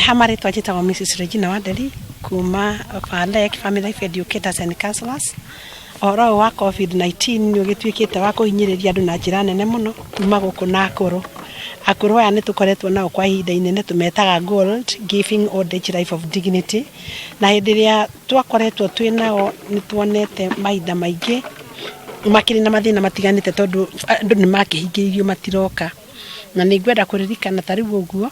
Hamari twajitagwo Mrs. Regina Wanderi kuma Falek Family Life Educators and Counselors. Oro wa COVID-19 ni ugituikite wa kuhinyiriria andu na njira nene muno kuma guku na akuru aya ni tukoretwo nao kwa ihinda inene tumetaga Gold Giving Old Age Life of Dignity, na hindi ria twakoretwo twi nao ni tuonete mahinda maingi makiri na mathina matiganite tondu andu ni makihingiririo matiroka, na ni ngwenda kuririkana tariu uguo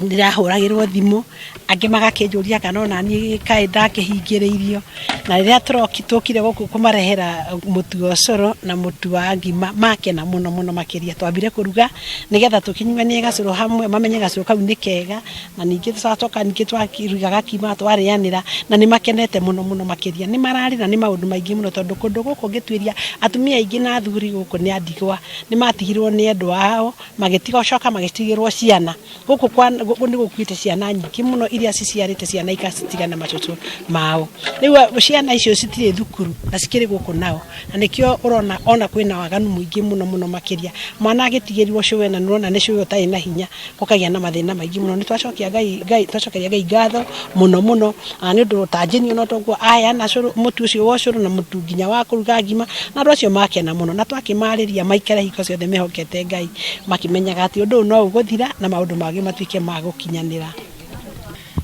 ndirahuragirwo thimu angi magakinjuria kana ona ni kai ndakihingiririo, na riria tukire guku kumarehera mutu ocoro na mutu wa ngima makena muno muno makiria twambire kuruga nigetha tukinywe ni gacoro hamwe mamenye gacoro kau ni kega, na ningi twacoka ningi twakiruga gakima twarianira na ni makenete muno muno makiria ni marari na ni maundu maingi muno tondu kundu guku ngitwiria atumia aingi na athuri guku ni andigwa ni matigirwo ni endu wao magitiga coka magitigirwo ciana guku kwa ni gukuite ciana nyingi muno iria ciciarite ciana ikasitigana macucu mao. Riu ciana icio citire thukuru na cikiri guku nao, na nikio urona ona kwina waganu muingi muno muno makiria mwana agitigirirwo cuwe na nurona ni cuwe utai na hinya ukagia na mathina maingi muno. Ni twacokia Ngai twacokeria Ngai ngatho muno muno ni undu tanjini no toguo aya na curu mutu ucio wa curu na mutu nginya wa kuruga ngima na andu acio makena muno, na twakimariria maikare hiko ciothe mehokete Ngai makimenyaga ati undu no uguthira na maundu magi matuike magukinyanira.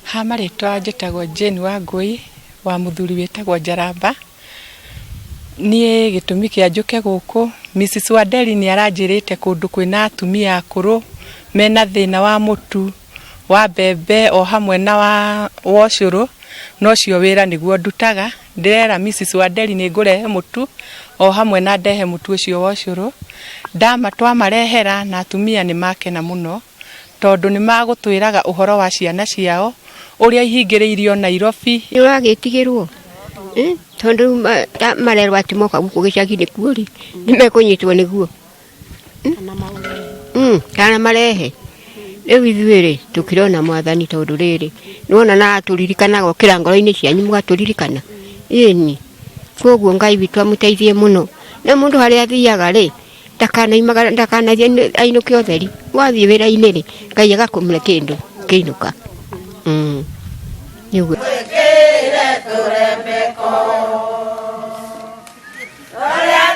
Hamaritwa njitagwo Jane Wangui wa muthuri witagwo Njaramba. Nie gitumi kia njuke guku Mrs. Wanderi ni aranjirite kundu kwina atumia akuru mena thina wa mutu wa bebe o hamwe na wa ucuru no cio wira niguo ndutaga. Ndirera Mrs. Wanderi ni ngurehe mutu o hamwe na ndehe mutu ucio wa ucuru ndama twamarehera na atumia ni makena muno tondu ni magutwiraga uhoro wa ciana ciao uria ihingiriirio Nairobi. Ni wagitigirwo tondu marerwa ati moka guku gicagi-ini kuori ni mekunyitwo niguo kana marehe. Riu ithuiri tukirona mwathani tondu riri niwona na turirikanaga kirangoro-ini cianyu mugaturirikana ini koguo Ngai witu amuteithie muno na mundu haria athiaga ri ndakana ainuke utheri wathie wira-ini ri Ngai agakumure kindu kiinuka niguo. Ora